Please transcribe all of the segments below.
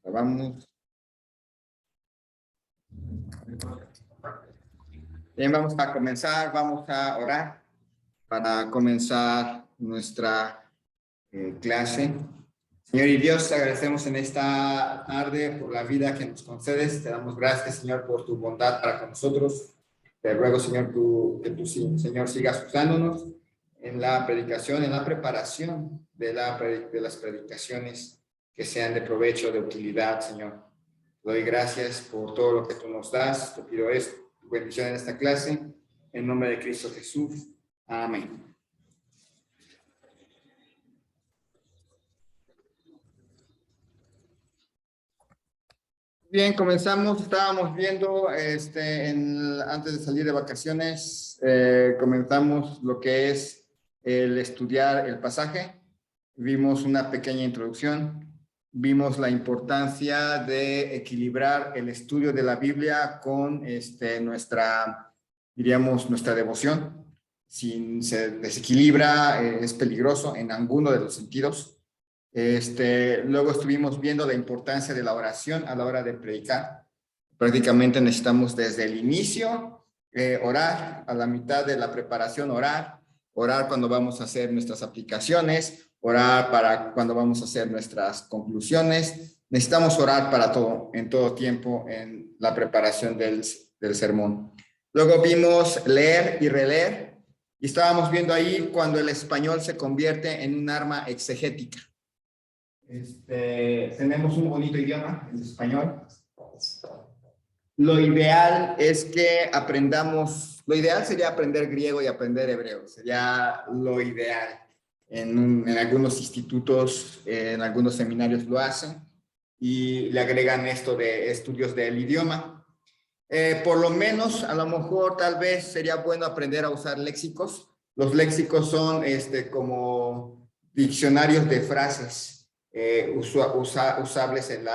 Vamos. Bien, vamos a comenzar, vamos a orar para comenzar nuestra clase. Señor y Dios, te agradecemos en esta tarde por la vida que nos concedes. Te damos gracias, Señor, por tu bondad para con nosotros. Te ruego, Señor, que tú, Señor, sigas usándonos en la predicación, en la preparación de las predicaciones que sean de provecho, de utilidad, Señor. Te doy gracias por todo lo que tú nos das. Te pido esto, tu bendición en esta clase, en nombre de Cristo Jesús. Amén. Bien, comenzamos. Estábamos viendo, antes de salir de vacaciones, comenzamos lo que es el estudiar el pasaje. Vimos una pequeña introducción. Vimos la importancia de equilibrar el estudio de la Biblia con nuestra devoción. Si se desequilibra, es peligroso en alguno de los sentidos. Luego estuvimos viendo la importancia de la oración a la hora de predicar. Prácticamente necesitamos desde el inicio orar, a la mitad de la preparación orar cuando vamos a hacer nuestras aplicaciones, orar para cuando vamos a hacer nuestras conclusiones. Necesitamos orar para todo, en todo tiempo, en la preparación del sermón. Luego vimos leer y releer, y estábamos viendo ahí cuando el español se convierte en un arma exegética. Tenemos un bonito idioma, el español. Lo ideal es que aprendamos, lo ideal sería aprender griego y aprender hebreo, sería lo ideal. En algunos institutos, en algunos seminarios lo hacen y le agregan esto de estudios del idioma. Por lo menos, a lo mejor, tal vez sería bueno aprender a usar léxicos. Los léxicos son como diccionarios de frases usables en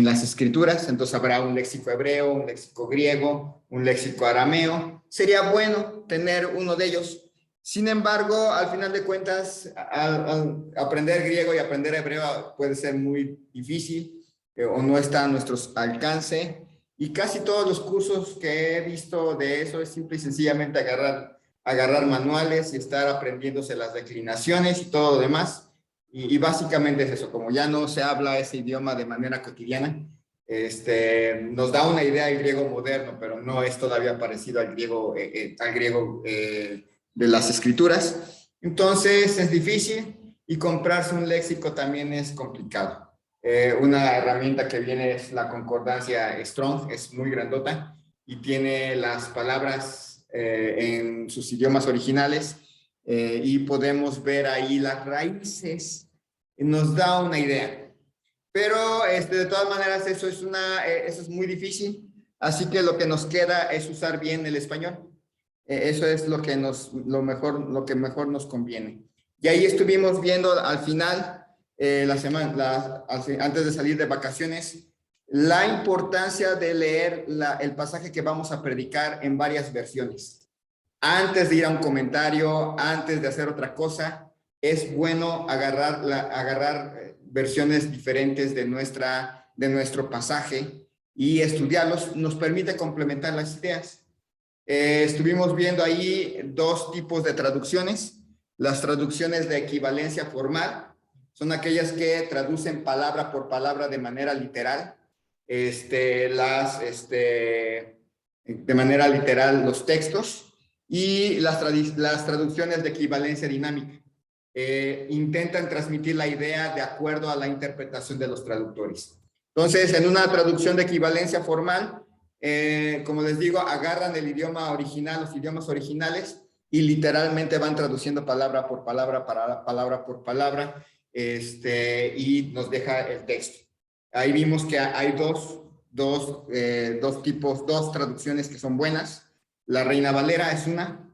las escrituras. Entonces habrá un léxico hebreo, un léxico griego, un léxico arameo. Sería bueno tener uno de ellos. Sin embargo, al final de cuentas, al aprender griego y aprender hebreo puede ser muy difícil o no está a nuestro alcance. Y casi todos los cursos que he visto de eso es simple y sencillamente agarrar manuales y estar aprendiéndose las declinaciones y todo lo demás. Y básicamente es eso, como ya no se habla ese idioma de manera cotidiana, nos da una idea del griego moderno, pero no es todavía parecido al griego de las escrituras. Entonces es difícil y comprarse un léxico también es complicado. Una herramienta que viene es la concordancia Strong, es muy grandota y tiene las palabras en sus idiomas originales y podemos ver ahí las raíces. Nos da una idea. Pero de todas maneras eso es muy difícil. Así que lo que nos queda es usar bien el español. Eso es lo que mejor nos conviene. Y ahí estuvimos viendo al final, antes de salir de vacaciones, la importancia de leer el pasaje que vamos a predicar en varias versiones. Antes de ir a un comentario, antes de hacer otra cosa, es bueno agarrar versiones diferentes de nuestro pasaje y estudiarlos. Nos permite complementar las ideas. Estuvimos viendo ahí dos tipos de traducciones. Las traducciones de equivalencia formal son aquellas que traducen palabra por palabra de manera literal. De manera literal los textos, y las traducciones de equivalencia dinámica. Intentan transmitir la idea de acuerdo a la interpretación de los traductores. Entonces, en una traducción de equivalencia formal, como les digo, agarran el idioma original, los idiomas originales, y literalmente van traduciendo palabra por palabra, palabra por palabra, y nos deja el texto. Ahí vimos que hay dos traducciones que son buenas. La Reina Valera es una.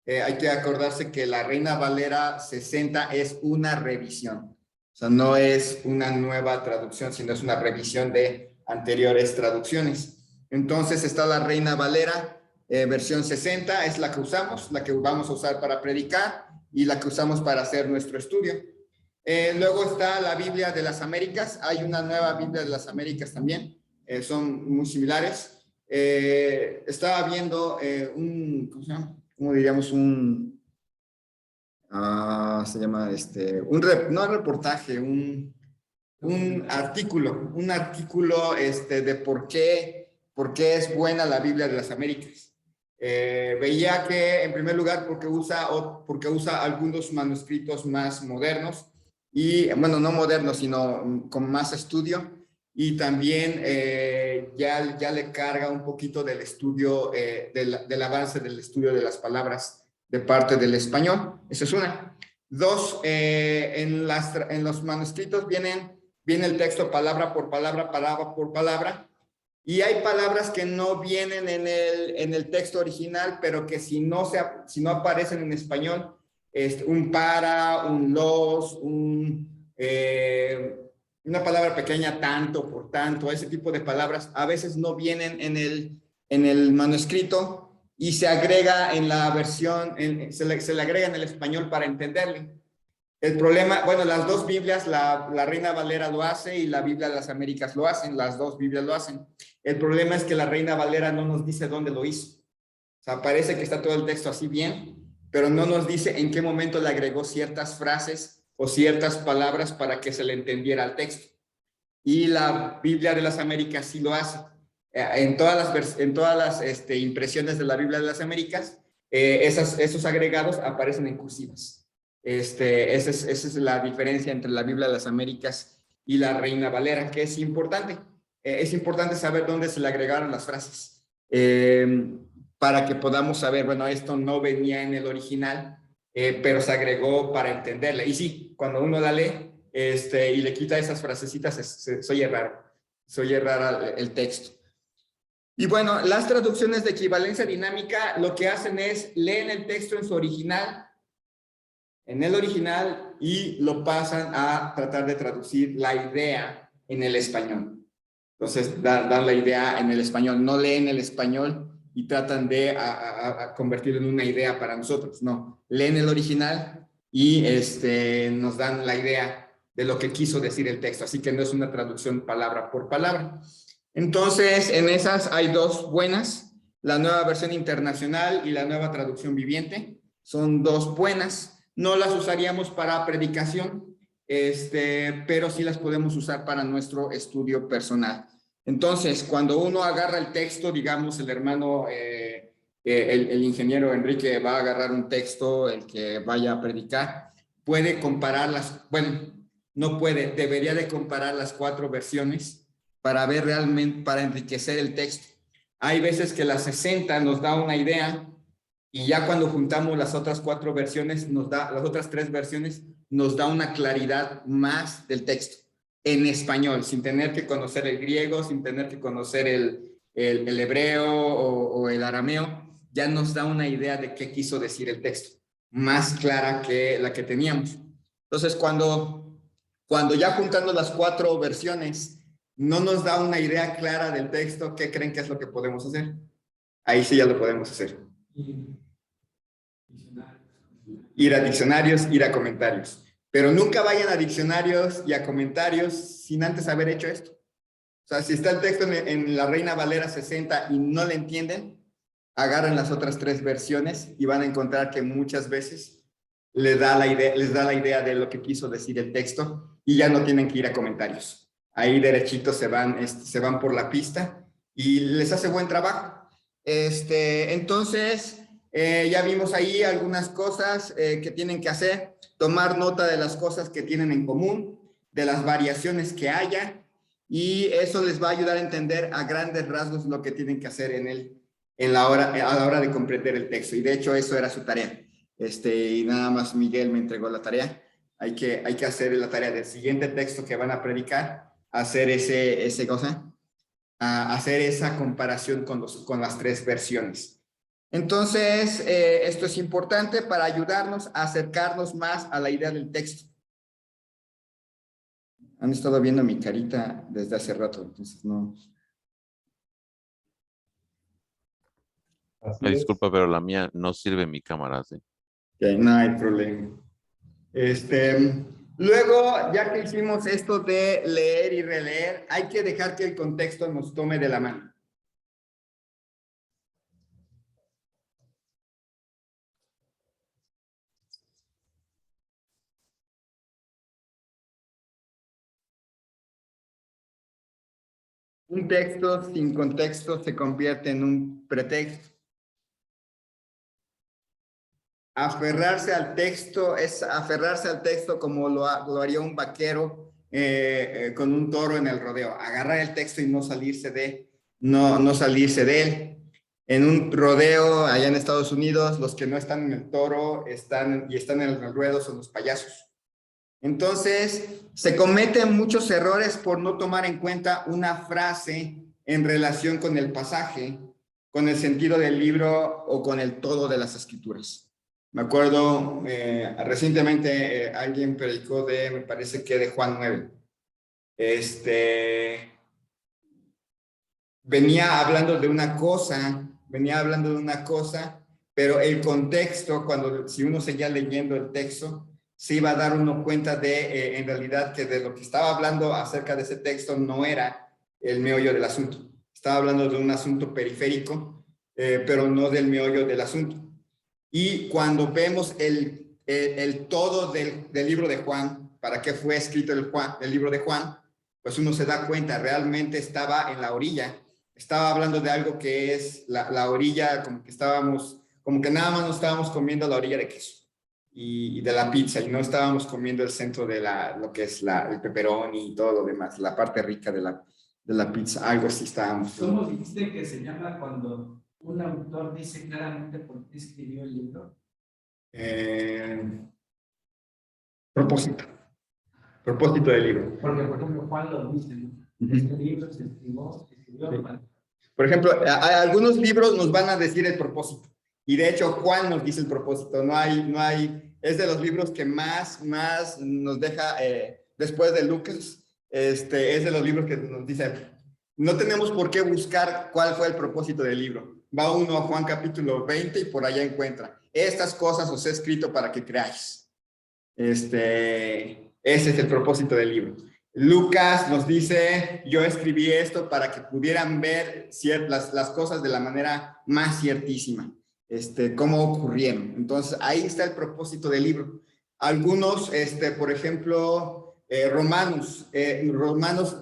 Hay que acordarse que la Reina Valera 60 es una revisión. O sea, no es una nueva traducción, sino es una revisión de anteriores traducciones. Entonces está la Reina Valera, versión 60, es la que usamos, la que vamos a usar para predicar y la que usamos para hacer nuestro estudio. Luego está la Biblia de las Américas. Hay una nueva Biblia de las Américas también. Son muy similares. Estaba viendo ¿cómo se llama? ¿Cómo diríamos? Se llama no reportaje, un artículo de por qué es buena la Biblia de las Américas. Veía que, en primer lugar, porque usa algunos manuscritos más modernos, y, bueno, no modernos, sino con más estudio, y también ya le carga un poquito del estudio, del avance del estudio de las palabras de parte del español. Eso es una. Dos, en los manuscritos viene el texto palabra por palabra, y hay palabras que no vienen en el texto original, pero que si no aparecen en español, un para, un los, una palabra pequeña, tanto por tanto, ese tipo de palabras a veces no vienen en el manuscrito, y se agrega en la versión, se le agrega en el español para entenderle. El problema, bueno, las dos Biblias, la Reina Valera lo hace y la Biblia de las Américas lo hacen, las dos Biblias lo hacen. El problema es que la Reina Valera no nos dice dónde lo hizo. O sea, parece que está todo el texto así bien, pero no nos dice en qué momento le agregó ciertas frases o ciertas palabras para que se le entendiera el texto. Y la Biblia de las Américas sí lo hace. En todas las impresiones de la Biblia de las Américas, esos agregados aparecen en cursivas. Esa es la diferencia entre la Biblia de las Américas y la Reina Valera, que es importante. Es importante saber dónde se le agregaron las frases, para que podamos saber, bueno, esto no venía en el original, pero se agregó para entenderla. Y sí, cuando uno la lee, y le quita esas frasecitas, se oye rara el texto. Y bueno, las traducciones de equivalencia dinámica lo que hacen es leen el texto en su original, en el original, y lo pasan a tratar de traducir la idea en el español. Entonces dan la idea en el español, no leen el español y tratan de a convertirlo en una idea para nosotros, no, leen el original y nos dan la idea de lo que quiso decir el texto, así que no es una traducción palabra por palabra. Entonces, en esas hay dos buenas, la nueva versión internacional y la nueva traducción viviente, son dos buenas. No las usaríamos para predicación, pero sí las podemos usar para nuestro estudio personal. Entonces, cuando uno agarra el texto, digamos, el hermano, el ingeniero Enrique va a agarrar un texto, el que vaya a predicar, puede compararlas, bueno, no puede, debería de comparar las cuatro versiones para ver realmente, para enriquecer el texto. Hay veces que la 60 nos da una idea, y ya cuando juntamos las otras cuatro versiones, las otras tres versiones, nos da una claridad más del texto en español, sin tener que conocer el griego, sin tener que conocer el hebreo o el arameo, ya nos da una idea de qué quiso decir el texto, más clara que la que teníamos. Entonces, cuando ya juntando las cuatro versiones no nos da una idea clara del texto, ¿qué creen que es lo que podemos hacer? Ahí sí ya lo podemos hacer. Ir a diccionarios, ir a comentarios. Pero nunca vayan a diccionarios y a comentarios sin antes haber hecho esto. O sea, si está el texto en la Reina Valera 60 y no le entienden, agarren las otras tres versiones y van a encontrar que muchas veces les da la idea de lo que quiso decir el texto, y ya no tienen que ir a comentarios. Ahí derechitos se van por la pista y les hace buen trabajo. Entonces, ya vimos ahí algunas cosas que tienen que hacer, tomar nota de las cosas que tienen en común, de las variaciones que haya, y eso les va a ayudar a entender a grandes rasgos lo que tienen que hacer a la hora de comprender el texto. Y de hecho eso era su tarea. Y nada más Miguel me entregó la tarea. Hay que hacer la tarea del siguiente texto que van a predicar, hacer hacer esa comparación con las tres versiones. Entonces, esto es importante para ayudarnos a acercarnos más a la idea del texto. Han estado viendo mi carita desde hace rato, entonces no. Me disculpa, pero la mía no sirve mi cámara, ¿sí? Okay, no hay problema. Luego, ya que hicimos esto de leer y releer, hay que dejar que el contexto nos tome de la mano. Un texto sin contexto se convierte en un pretexto. Aferrarse al texto es aferrarse al texto como lo haría un vaquero con un toro en el rodeo. Agarrar el texto y no salirse no salirse de él. En un rodeo allá en Estados Unidos, los que no están en el toro están en el ruedo son los payasos. Entonces, se cometen muchos errores por no tomar en cuenta una frase en relación con el pasaje, con el sentido del libro o con el todo de las escrituras. Me acuerdo, recientemente alguien predicó me parece que de Juan 9. Venía hablando de una cosa, pero el contexto, si uno seguía leyendo el texto, se iba a dar uno cuenta en realidad, que de lo que estaba hablando acerca de ese texto no era el meollo del asunto. Estaba hablando de un asunto periférico, pero no del meollo del asunto. Y cuando vemos el todo del libro de Juan, para qué fue escrito el libro de Juan, pues uno se da cuenta, realmente estaba en la orilla. Estaba hablando de algo que es la orilla, como que nada más nos estábamos comiendo la orilla de queso y de la pizza, y no estábamos comiendo el centro de lo que es el pepperoni y todo lo demás, la parte rica de la pizza, algo así estábamos. ¿Cómo dijiste que se llama cuando un autor dice claramente por qué escribió el libro? Propósito del libro. Porque, por ejemplo, Juan lo dice, ¿no? Este libro se escribió sí. Por ejemplo, algunos libros nos van a decir el propósito, y de hecho Juan nos dice el propósito. Es de los libros que más nos deja, después de Lucas, es de los libros que nos dice, no tenemos por qué buscar cuál fue el propósito del libro. Va uno a Juan capítulo 20 y por allá encuentra, estas cosas os he escrito para que creáis. Ese es el propósito del libro. Lucas nos dice, yo escribí esto para que pudieran ver las cosas de la manera más ciertísima, cómo ocurrieron. Entonces, ahí está el propósito del libro. Algunos, por ejemplo, Romanos,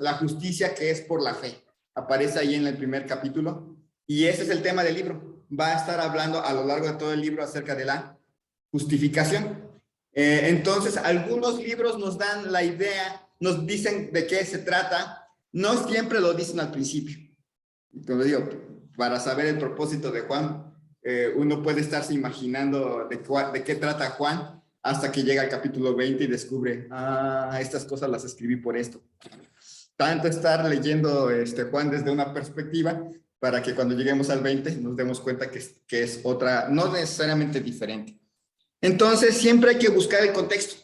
la justicia que es por la fe, aparece ahí en el primer capítulo, y ese es el tema del libro. Va a estar hablando a lo largo de todo el libro acerca de la justificación. Entonces, algunos libros nos dan la idea, nos dicen de qué se trata, no siempre lo dicen al principio. Como digo, para saber el propósito de Juan, uno puede estarse imaginando de qué trata Juan hasta que llega al capítulo 20 y descubre, estas cosas las escribí por esto. Tanto estar leyendo Juan desde una perspectiva para que cuando lleguemos al 20 nos demos cuenta que es otra, no necesariamente diferente. Entonces, siempre hay que buscar el contexto.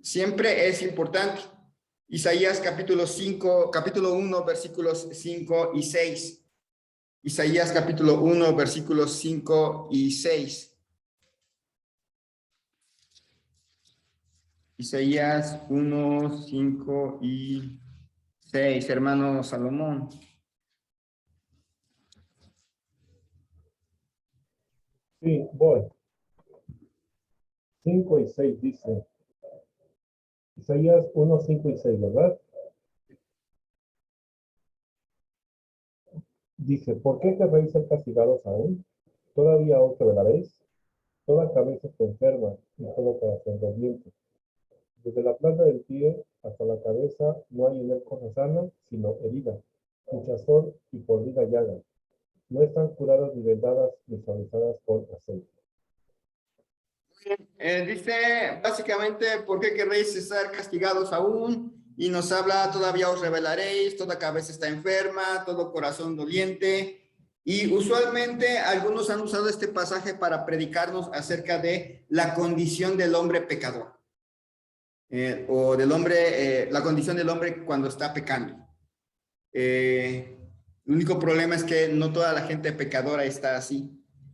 Siempre es importante. Isaías capítulo 1, versículos 5 y 6. Isaías capítulo 1, versículos 5 y 6. Isaías 1, 5 y 6, hermano Salomón. Sí, voy. 5 y 6 dice. Isaías 1, 5 y 6, ¿verdad? Dice, ¿por qué querréis ser castigados aún? ¿Todavía os revelaréis? Toda cabeza está enferma y todo corazón doliente. Desde la planta del pie hasta la cabeza no hay en él cosa sana, sino herida, hinchazón y podrida llaga. No están curadas ni vendadas ni suavizadas con aceite. Dice básicamente, ¿por qué querréis ser castigados aún? Y nos habla, todavía os revelaréis, toda cabeza está enferma, todo corazón doliente. Y usualmente algunos han usado este pasaje para predicarnos acerca de la condición del hombre pecador. O del hombre, la condición del hombre cuando está pecando. El único problema es que no toda la gente pecadora está así.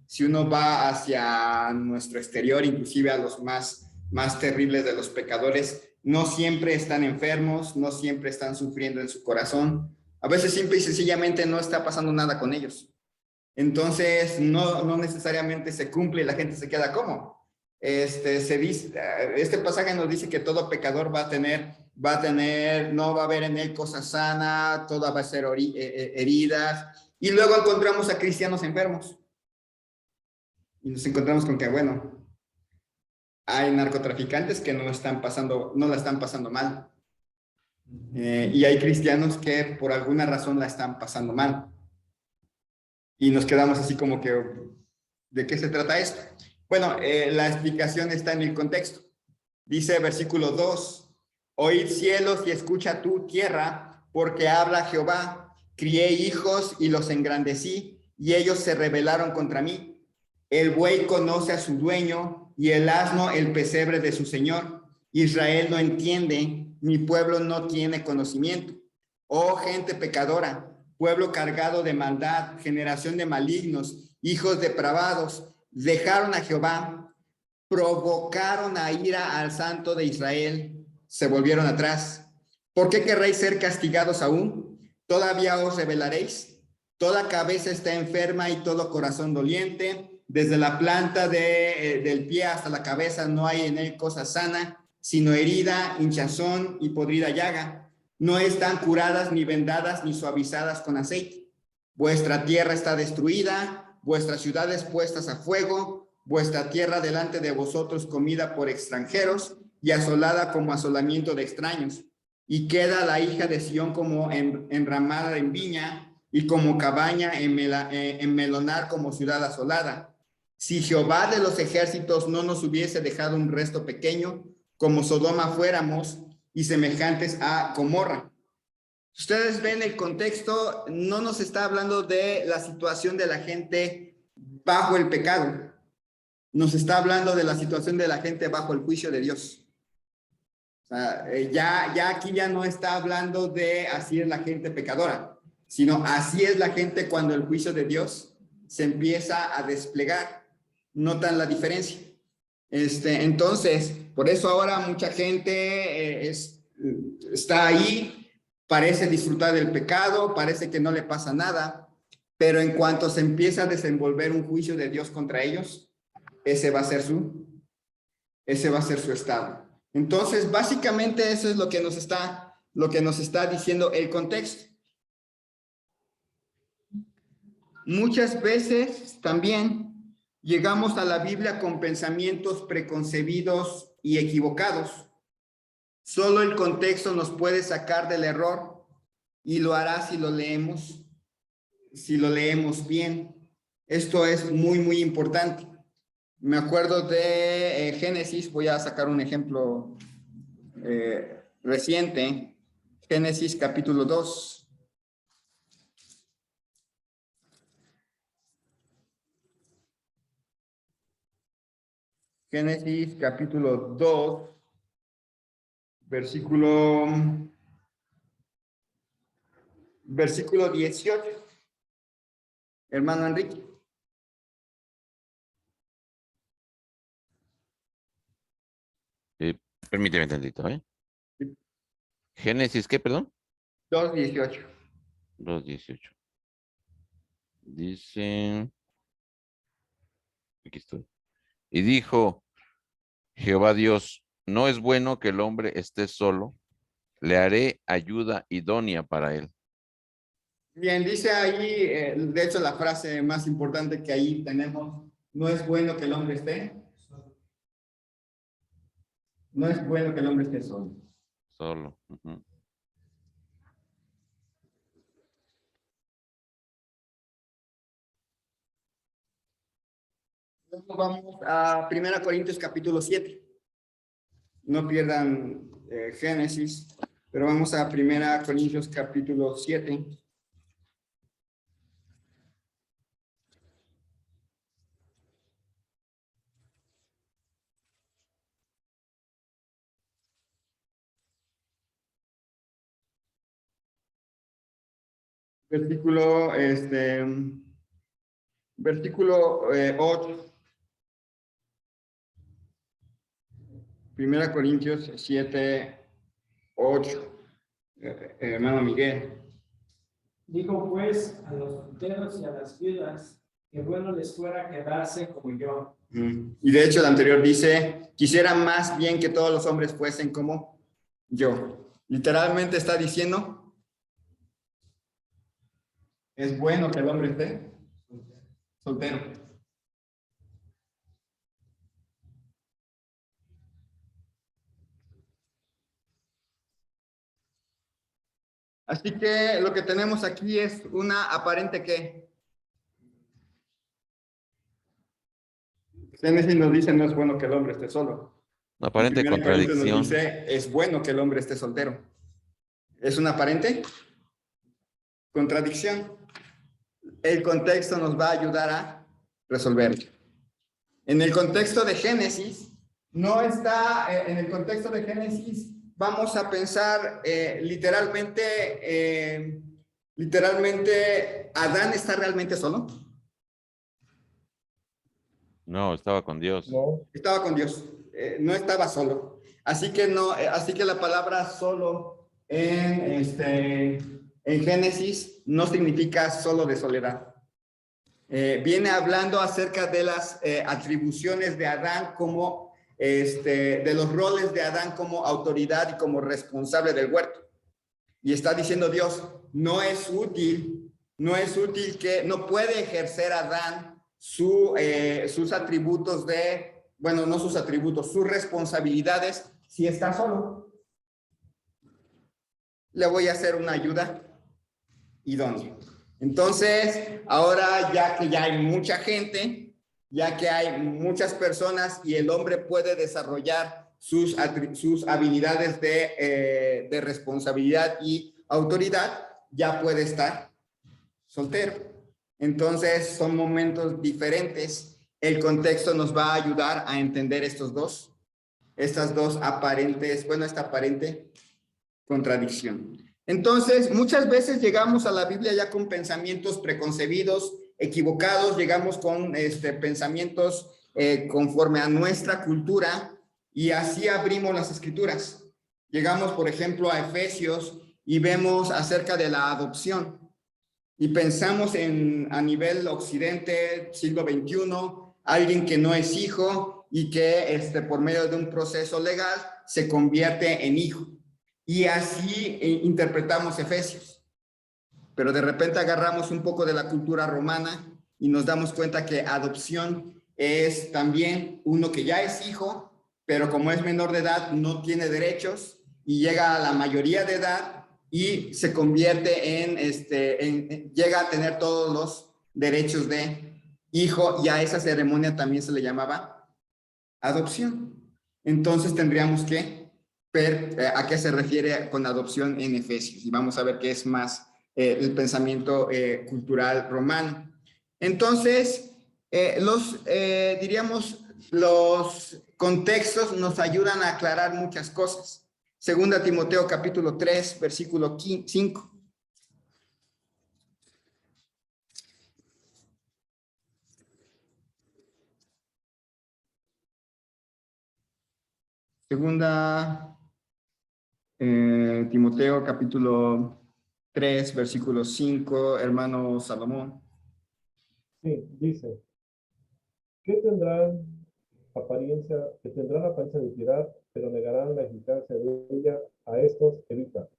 Si uno va hacia nuestro exterior, inclusive a los más terribles de los pecadores, no siempre están enfermos, no siempre están sufriendo en su corazón. A veces simple y sencillamente no está pasando nada con ellos. Entonces, no necesariamente se cumple y la gente se queda como. Se dice, este pasaje nos dice que todo pecador va a tener, no va a haber en él cosas sanas, todo va a ser heridas. Y luego encontramos a cristianos enfermos. Y nos encontramos con que, bueno, hay narcotraficantes que no la están pasando mal. Y hay cristianos que por alguna razón la están pasando mal. Y nos quedamos así como que, ¿de qué se trata esto? Bueno, la explicación está en el contexto. Dice versículo 2, oíd cielos y escucha tú tierra, porque habla Jehová, crié hijos y los engrandecí, y ellos se rebelaron contra mí. El buey conoce a su dueño, y el asno el pesebre de su señor. Israel no entiende, mi pueblo no tiene conocimiento. Oh gente pecadora, pueblo cargado de maldad, generación de malignos, hijos depravados, dejaron a Jehová, provocaron a ira al Santo de Israel, se volvieron atrás. ¿Por qué querréis ser castigados aún? ¿Todavía os rebelaréis? Toda cabeza está enferma y todo corazón doliente. Desde la planta del pie hasta la cabeza no hay en él cosa sana, sino herida, hinchazón y podrida llaga. No están curadas, ni vendadas, ni suavizadas con aceite. Vuestra tierra está destruida, vuestras ciudades puestas a fuego, vuestra tierra delante de vosotros comida por extranjeros y asolada como asolamiento de extraños. Y queda la hija de Sión como enramada en viña y como cabaña en melonar como ciudad asolada. Si Jehová de los ejércitos no nos hubiese dejado un resto pequeño, como Sodoma fuéramos y semejantes a Gomorra. Ustedes ven el contexto, no nos está hablando de la situación de la gente bajo el pecado. Nos está hablando de la situación de la gente bajo el juicio de Dios. O sea, ya aquí ya no está hablando de así es la gente pecadora, sino así es la gente cuando el juicio de Dios se empieza a desplegar. Notan la diferencia. Entonces, por eso ahora mucha gente está ahí, parece disfrutar del pecado, parece que no le pasa nada, pero en cuanto se empieza a desenvolver un juicio de Dios contra ellos, ese va a ser su estado. Entonces, básicamente eso es lo que nos está diciendo el contexto. Muchas veces también llegamos a la Biblia con pensamientos preconcebidos y equivocados. Solo el contexto nos puede sacar del error y lo hará si lo leemos bien. Esto es muy, muy importante. Me acuerdo de Génesis, voy a sacar un ejemplo reciente. Génesis capítulo 2. Génesis capítulo 2, versículo 18. Hermano Enrique. Permíteme tantito, ¿eh? Génesis, ¿qué, perdón? 2:18. 2:18. Dice, aquí estoy. Y dijo Jehová Dios, no es bueno que el hombre esté solo, le haré ayuda idónea para él. Bien, dice ahí, de hecho la frase más importante que ahí tenemos, no es bueno que el hombre esté. No es bueno que el hombre esté solo. Solo. Uh-huh. Luego vamos a 1 Corintios capítulo 7. No pierdan Génesis, pero vamos a 1 Corintios capítulo 7. Versículo 8. 8 dice, 1 Corintios 7, 8. Hermano Miguel. Digo pues a los solteros y a las viudas que bueno les fuera quedarse como yo. Y de hecho el anterior dice, quisiera más bien que todos los hombres fuesen como yo. Literalmente está diciendo, es bueno que el hombre esté soltero. Así que lo que tenemos aquí es una aparente que Génesis nos dice, no es bueno que el hombre esté solo. Una aparente En 1 Corintios nos contradicción. dice, es bueno que el hombre esté soltero. ¿Es una aparente contradicción? El contexto nos va a ayudar a resolverlo. En el contexto de Génesis, no está, en el contexto de Génesis, vamos a pensar literalmente, ¿Adán está realmente solo? No, estaba con Dios. No, Estaba con Dios, no estaba solo. Así que no, así que la palabra solo en Génesis no significa solo de soledad. Viene hablando acerca de las atribuciones de Adán como, de los roles de Adán como autoridad y como responsable del huerto. Y está diciendo Dios, no puede ejercer Adán sus atributos no sus atributos, sus responsabilidades si está solo. Le voy a hacer una ayuda idónea. Entonces, ahora ya que ya hay mucha gente, ya que hay muchas personas y el hombre puede desarrollar sus habilidades de responsabilidad y autoridad, ya puede estar soltero. Entonces, son momentos diferentes. El contexto nos va a ayudar a entender estas dos aparentes, esta aparente contradicción. Entonces, muchas veces llegamos a la Biblia ya con pensamientos preconcebidos, equivocados, llegamos con pensamientos conforme a nuestra cultura y así abrimos las escrituras. Llegamos, por ejemplo, a Efesios y vemos acerca de la adopción y pensamos a nivel occidente, siglo XXI, alguien que no es hijo y que por medio de un proceso legal se convierte en hijo. Y así interpretamos Efesios. Pero de repente agarramos un poco de la cultura romana y nos damos cuenta que adopción es también uno que ya es hijo, pero como es menor de edad no tiene derechos y llega a la mayoría de edad y se convierte llega a tener todos los derechos de hijo y a esa ceremonia también se le llamaba adopción. Entonces tendríamos que ver a qué se refiere con adopción en Efesios y vamos a ver qué es más el pensamiento cultural romano. Entonces, los contextos nos ayudan a aclarar muchas cosas. Segunda Timoteo capítulo 3, versículo 5. Segunda Timoteo capítulo 3, versículo 5, hermano Salomón. sí, dice, que tendrán apariencia de piedad, pero negarán la eficacia de ella, a estos evita.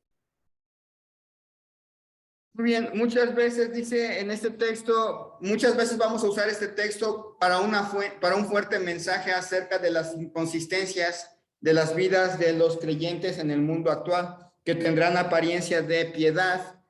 Muy bien, muchas veces dice en este texto, muchas veces vamos a usar este texto para un fuerte mensaje acerca de las inconsistencias de las vidas de los creyentes en el mundo actual, que tendrán apariencia de piedad,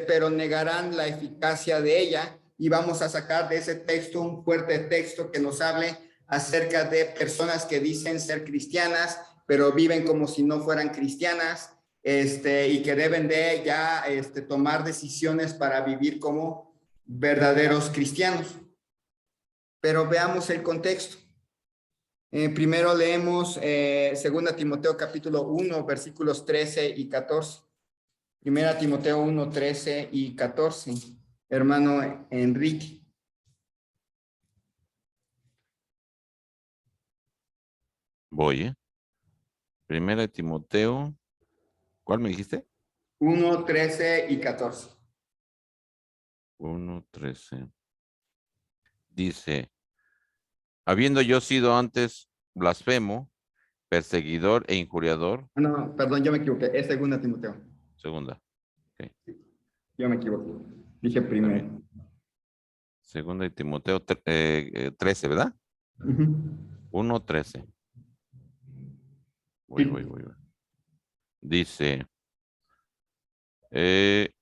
pero negarán la eficacia de ella. Y vamos a sacar de ese texto un fuerte texto que nos hable acerca de personas que dicen ser cristianas, pero viven como si no fueran cristianas. Y que deben de ya tomar decisiones para vivir como verdaderos cristianos. Pero veamos el contexto. Primero leemos 2 Timoteo capítulo 1, versículos 13 y 14. 1 Timoteo 1, 13 y 14. Hermano Enrique. Voy, Primera de Timoteo. ¿Cuál me dijiste? 1, 13 y 14. 1:13. Dice, habiendo yo sido antes blasfemo, perseguidor e injuriador. Ah, no, perdón, yo me equivoqué. Es 2 Timoteo. Segunda. Ok, Yo me equivoqué. Dije está primero. bien. Segunda de Timoteo 13, ¿verdad? Ujú. 1:13. Sí. Voy. Dice, eh,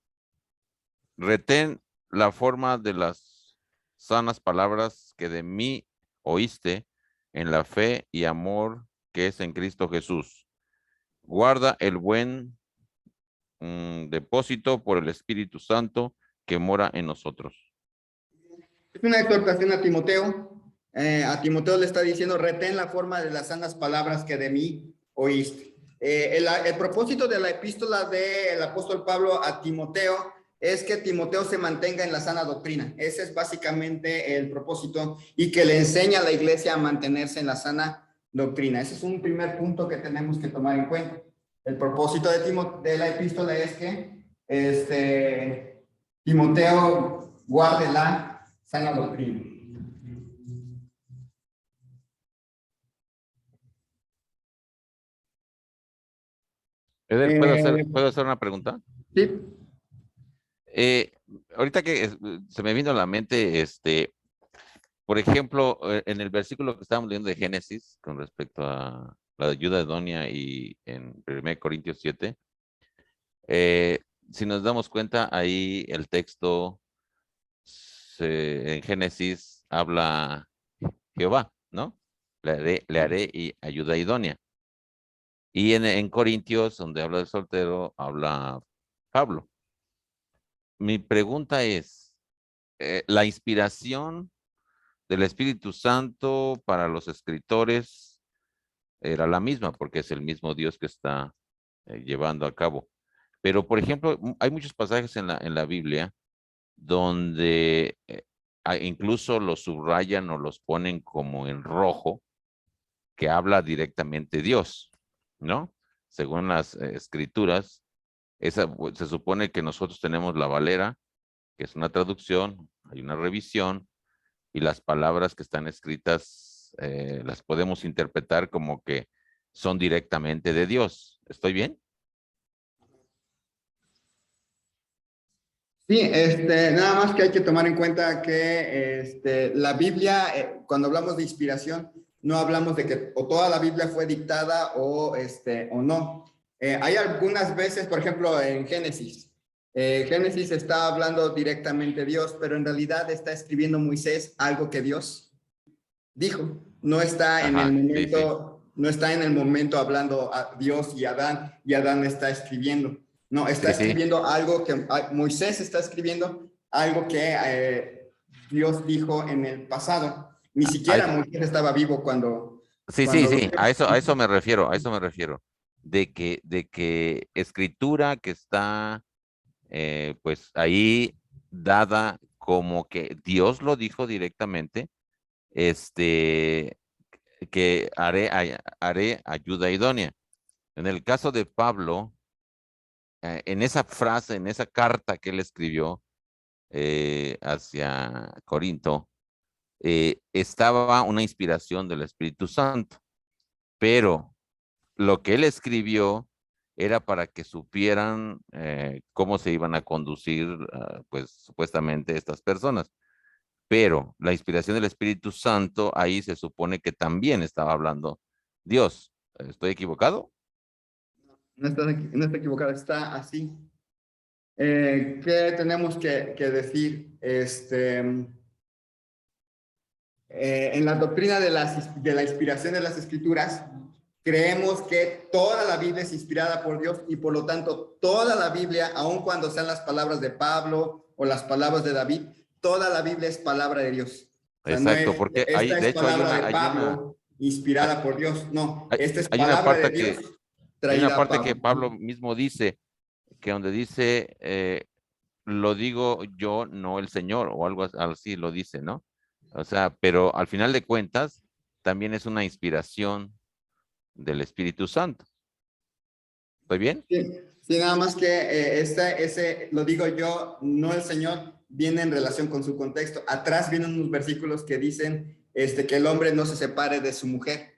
retén la forma de las sanas palabras que de mí oíste en la fe y amor que es en Cristo Jesús. Guarda el buen depósito por el Espíritu Santo que mora en nosotros. Es una exhortación a Timoteo. A Timoteo le está diciendo, retén la forma de las sanas palabras que de mí oíste. El propósito de la epístola del apóstol Pablo a Timoteo es que Timoteo se mantenga en la sana doctrina. Ese es básicamente el propósito y que le enseña a la iglesia a mantenerse en la sana doctrina. Ese es un primer punto que tenemos que tomar en cuenta. El propósito de la epístola es que Timoteo guarde la sana doctrina. Eder, Eh, ¿puedo hacer una pregunta? sí, Eh, ahorita que se me vino a la mente, por ejemplo, en el versículo que estábamos leyendo de Génesis, con respecto a la ayuda de Donia y en 1 Corintios 7, eh, si nos damos cuenta, ahí el texto en Génesis habla Jehová, ¿no? Le haré y ayuda idónea. Y en Corintios, donde habla del soltero, habla Pablo. Mi pregunta es, ¿la inspiración del Espíritu Santo para los escritores era la misma? Porque es el mismo Dios que está llevando a cabo. Pero, por ejemplo, hay muchos pasajes en la Biblia donde incluso los subrayan o los ponen como en rojo, que habla directamente Dios, ¿no? Según las escrituras, se supone que nosotros tenemos la Valera, que es una traducción, hay una revisión, y las palabras que están escritas las podemos interpretar como que son directamente de Dios. ¿Estoy bien? sí, nada más que hay que tomar en cuenta que la Biblia, cuando hablamos de inspiración, no hablamos de que o toda la Biblia fue dictada o no. Hay algunas veces, por ejemplo, en Génesis. Génesis está hablando directamente Dios, pero en realidad está escribiendo Moisés algo que Dios dijo. No está en el Ajá, sí, sí. momento, no está en el momento hablando a Dios y Adán está escribiendo. No, está Sí, sí. escribiendo algo que Moisés está escribiendo algo que Dios dijo en el pasado. Ni siquiera Hay- Moisés estaba vivo sí, cuando sí, a eso me refiero, a eso me refiero. De que escritura que está pues ahí dada como que Dios lo dijo directamente, este, que haré ayuda idónea. En el caso de Pablo, en esa frase, en esa carta que él escribió hacia Corinto, estaba una inspiración del Espíritu Santo, pero lo que él escribió era para que supieran cómo se iban a conducir, pues supuestamente estas personas. Pero la inspiración del Espíritu Santo, ahí se supone que también estaba hablando Dios. ¿Estoy equivocado? no está equivocado, está así. ¿Qué tenemos que decir? En la doctrina de la inspiración de las escrituras, creemos que toda la Biblia es inspirada por Dios y por lo tanto toda la Biblia, aun cuando sean las palabras de Pablo o las palabras de David, toda la Biblia es palabra de Dios. O sea, no Exacto, es, porque esta de es hecho palabra de Pablo inspirada por Dios. No, esta es hay una palabra de parte Dios hay una traída a parte que Pablo. Pablo mismo dice, que donde dice, lo digo yo, no el Señor, o algo así lo dice, ¿no? O sea, pero al final de cuentas, también es una inspiración del Espíritu Santo. ¿Estoy bien? Sí, sí, nada más que ese, lo digo yo, no el Señor, viene en relación con su contexto. Atrás vienen unos versículos que dicen que el hombre no se separe de su mujer.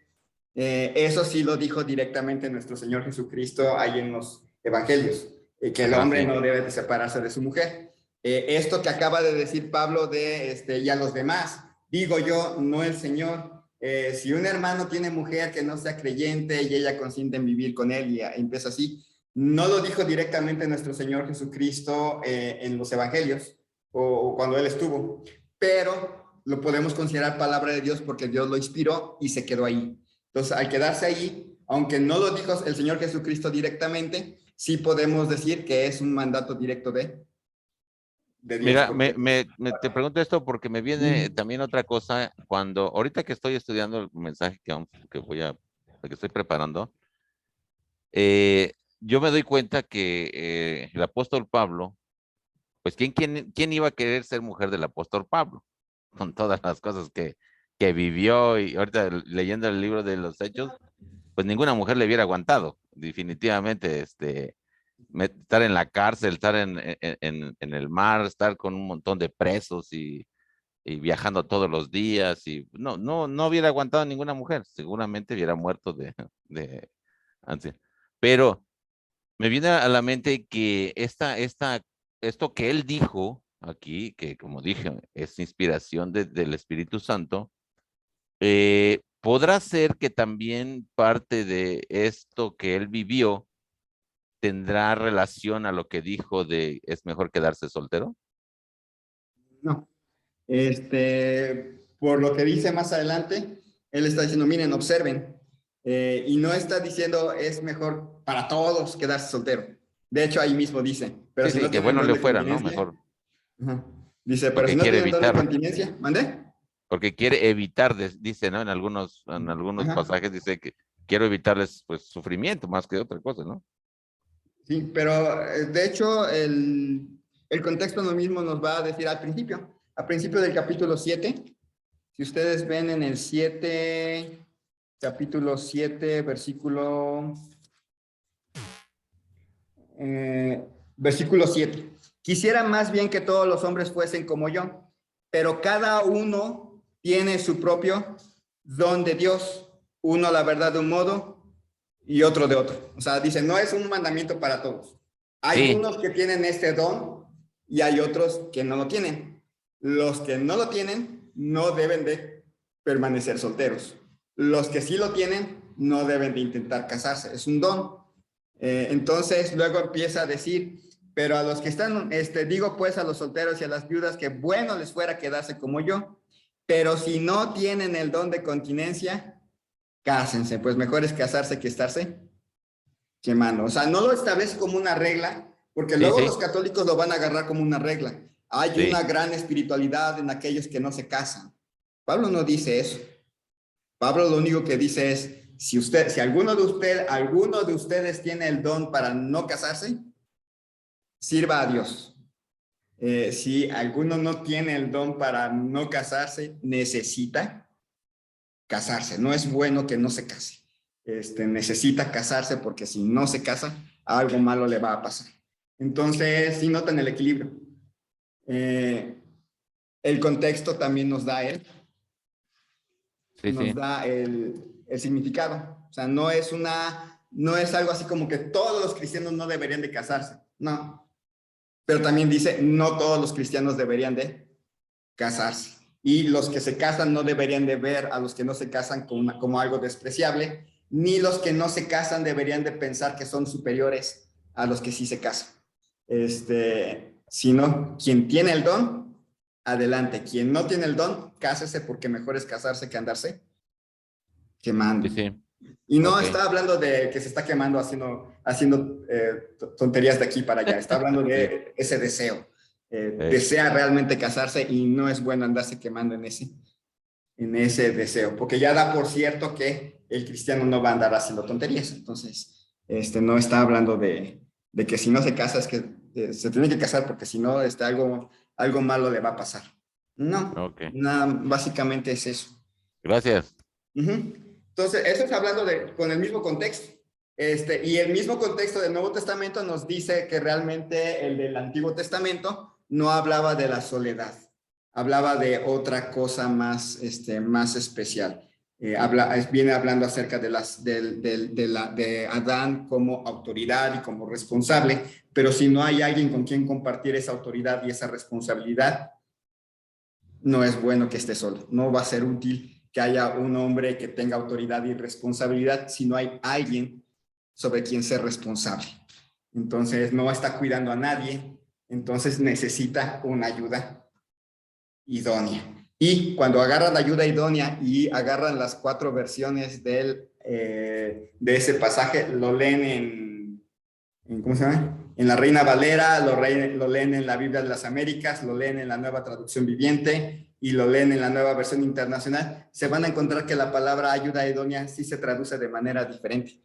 Eso sí lo dijo directamente nuestro Señor Jesucristo ahí en los evangelios, que el Ajá, hombre sí. no debe de separarse de su mujer. Esto que acaba de decir Pablo y a los demás, digo yo, no el Señor. Si un hermano tiene mujer que no sea creyente y ella consiente en vivir con él y empieza así, no lo dijo directamente nuestro Señor Jesucristo en los evangelios o cuando él estuvo, pero lo podemos considerar palabra de Dios porque Dios lo inspiró y se quedó ahí. Entonces, al quedarse ahí, aunque no lo dijo el Señor Jesucristo directamente, sí podemos decir que es un mandato directo de Dios. Mira, te pregunto esto porque me viene también otra cosa cuando, ahorita que estoy estudiando el mensaje que estoy preparando, yo me doy cuenta que el apóstol Pablo, pues ¿quién iba a querer ser mujer del apóstol Pablo? Con todas las cosas que vivió y ahorita leyendo el libro de los Hechos, pues ninguna mujer le hubiera aguantado, definitivamente, estar en la cárcel, estar en el mar, estar con un montón de presos y viajando todos los días y no hubiera aguantado ninguna mujer, seguramente hubiera muerto de ansia. Pero me viene a la mente que esto que él dijo aquí, que como dije, es inspiración del Espíritu Santo, podrá ser que también parte de esto que él vivió tendrá relación a lo que dijo de es mejor quedarse soltero. No. Por lo que dice más adelante, él está diciendo, miren, observen, y no está diciendo es mejor para todos quedarse soltero. De hecho, ahí mismo dice, pero Sí, si sí, no que tienen bueno don le de fuera, ¿no? continencia, Mejor, ajá. Dice, pero si porque no quiere tienen don de evitar, continencia, ¿mande? porque quiere evitar, dice, ¿no? En algunos Ajá. pasajes dice que quiero evitarles, pues, sufrimiento más que otra cosa, ¿no? Sí, pero de hecho el contexto lo mismo nos va a decir al principio del capítulo 7. Si ustedes ven en el 7, capítulo 7, versículo 7. Quisiera más bien que todos los hombres fuesen como yo, pero cada uno tiene su propio don de Dios, uno la verdad de un modo y otro de otro. O sea, dice, no es un mandamiento para todos. Hay Sí, unos que tienen este don y hay otros que no lo tienen. Los que no lo tienen no deben de permanecer solteros. Los que sí lo tienen no deben de intentar casarse. Es un don. Entonces luego empieza a decir, pero a los que están, digo pues a los solteros y a las viudas que bueno les fuera quedarse como yo, pero si no tienen el don de continencia, cásense, pues mejor es casarse que estarse quemando. O sea, no lo establece como una regla, porque sí, luego sí, los católicos lo van a agarrar como una regla. Hay una sí. gran espiritualidad en aquellos que no se casan. Pablo no dice eso. Pablo lo único que dice es, si alguno de ustedes tiene el don para no casarse, sirva a Dios. Si alguno no tiene el don para no casarse, necesita casarse. No es bueno que no se case. Necesita casarse porque si no se casa, algo malo le va a pasar. Entonces, sí notan el equilibrio. El contexto también nos da Sí, sí. el significado. O sea, no es algo así como que todos los cristianos no deberían de casarse. No. Pero también dice, no todos los cristianos deberían de casarse. Y los que se casan no deberían de ver a los que no se casan como algo despreciable, ni los que no se casan deberían de pensar que son superiores a los que sí se casan. Sino quien tiene el don, adelante. Quien no tiene el don, cásese porque mejor es casarse que andarse Sí, quemando. sí. Y no Ok. está hablando de que se está quemando haciendo tonterías de aquí para allá. Está hablando Sí. de ese deseo. Desea realmente casarse y no es bueno andarse quemando en ese deseo, porque ya da por cierto que el cristiano no va a andar haciendo tonterías. Entonces, no está hablando de que si no se casa es que se tiene que casar porque si no, algo malo le va a pasar. No, Ok. nada, básicamente es eso. Gracias. Entonces, eso es hablando con el mismo contexto. Y el mismo contexto del Nuevo Testamento nos dice que realmente el del Antiguo Testamento no hablaba de la soledad, hablaba de otra cosa más, más especial. Viene hablando acerca de Adán como autoridad y como responsable, pero si no hay alguien con quien compartir esa autoridad y esa responsabilidad, no es bueno que esté solo. No va a ser útil que haya un hombre que tenga autoridad y responsabilidad si no hay alguien sobre quien ser responsable. Entonces no está cuidando a nadie, entonces necesita una ayuda idónea. Y cuando agarran la ayuda idónea y agarran las 4 versiones de ese pasaje, lo leen en ¿cómo se llama? En la Reina Valera, lo leen en la Biblia de las Américas, lo leen en la Nueva Traducción Viviente y lo leen en la Nueva Versión Internacional, se van a encontrar que la palabra ayuda idónea sí se traduce de manera diferente.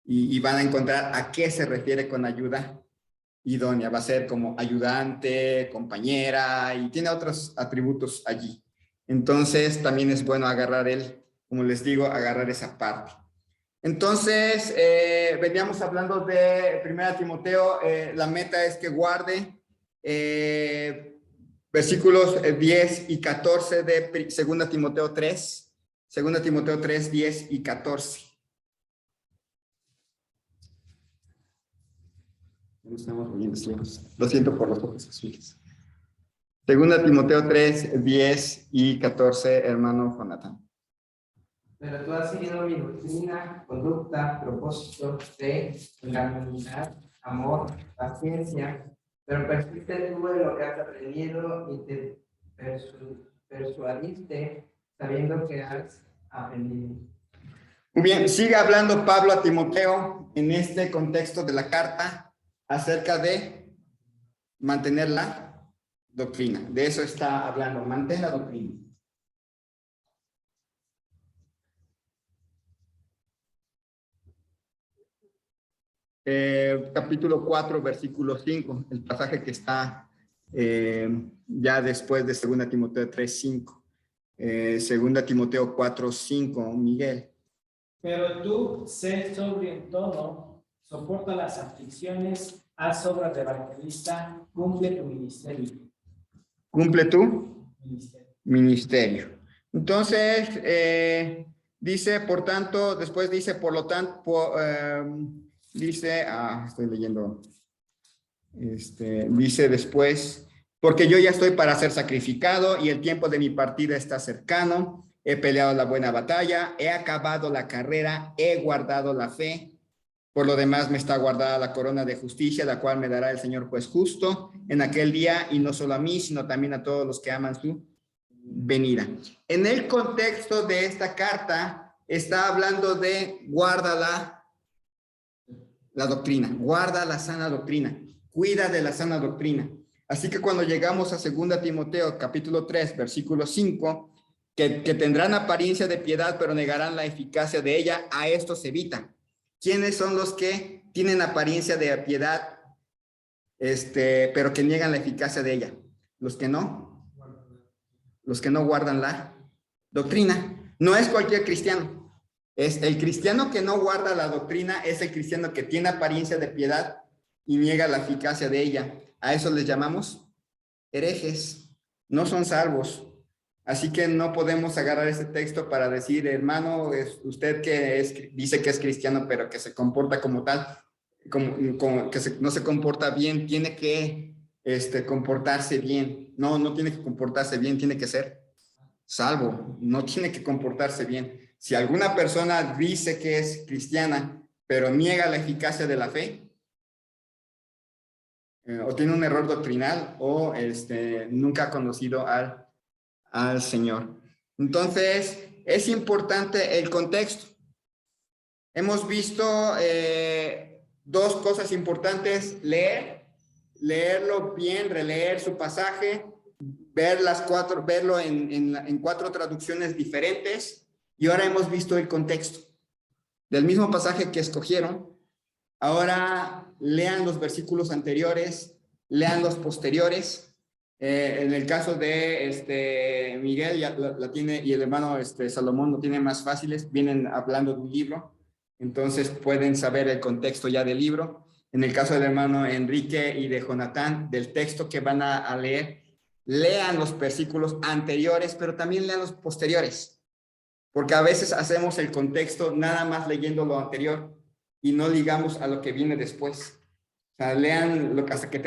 Y van a encontrar a qué se refiere con ayuda idónea. Va a ser como ayudante, compañera, y tiene otros atributos allí. Entonces, también es bueno agarrar como les digo, agarrar esa parte. Entonces, veníamos hablando de 1 Timoteo, la meta es que guarde versículos 10 y 14 de 2 Timoteo 3, 2 Timoteo 3, 10 y 14. No estamos oyendo, lo siento por los ojos azules. 2 Timoteo 3, 10 y 14, hermano Jonathan. Pero tú has seguido mi doctrina, conducta, propósito, fe, longanimidad, amor, paciencia, pero persiste tú en lo que has aprendido y te persuadiste sabiendo que has aprendido. Muy bien, sigue hablando Pablo a Timoteo en este contexto de la carta acerca de mantener la doctrina. De eso está hablando, mantén la doctrina. Capítulo 4, versículo 5, el pasaje que está ya después de 2 Timoteo 3, 5. 2 Timoteo 4, 5, Miguel. Pero tú, sé sobrio en todo, soporta las aflicciones, haz obras de evangelista, cumple tu ministerio. ¿Cumple tu ministerio? Entonces, dice, por tanto, después dice, por lo tanto, dice, estoy leyendo, dice después, porque yo ya estoy para ser sacrificado y el tiempo de mi partida está cercano. He peleado la buena batalla, he acabado la carrera, he guardado la fe. Por lo demás me está guardada la corona de justicia, la cual me dará el Señor juez justo en aquel día, y no solo a mí, sino también a todos los que aman su venida. En el contexto de esta carta, está hablando de guarda la doctrina, guarda la sana doctrina, cuida de la sana doctrina. Así que cuando llegamos a 2 Timoteo capítulo 3, versículo 5, que tendrán apariencia de piedad, pero negarán la eficacia de ella, a estos se evita. ¿Quiénes son los que tienen apariencia de piedad, pero que niegan la eficacia de ella? Los que no guardan la doctrina. No es cualquier cristiano. Es el cristiano que no guarda la doctrina, es el cristiano que tiene apariencia de piedad y niega la eficacia de ella. A eso les llamamos herejes. No son salvos. Así que no podemos agarrar este texto para decir, hermano, usted que dice que es cristiano, pero que se comporta como tal, no se comporta bien, tiene que comportarse bien. No tiene que comportarse bien, tiene que ser salvo, no tiene que comportarse bien. Si alguna persona dice que es cristiana, pero niega la eficacia de la fe, o tiene un error doctrinal, o nunca ha conocido al Señor. Entonces, es importante el contexto. Hemos visto 2 cosas importantes: leerlo bien, releer su pasaje, verlo en 4 traducciones diferentes, y ahora hemos visto el contexto del mismo pasaje que escogieron. Ahora lean los versículos anteriores, lean los posteriores. En el caso de Miguel ya la tiene, y el hermano Salomón lo tiene más fáciles, vienen hablando de un libro. Entonces pueden saber el contexto ya del libro. En el caso del hermano Enrique y de Jonatán, del texto que van a leer, lean los versículos anteriores, pero también lean los posteriores. Porque a veces hacemos el contexto nada más leyendo lo anterior y no ligamos a lo que viene después. O sea, lean lo que hasta que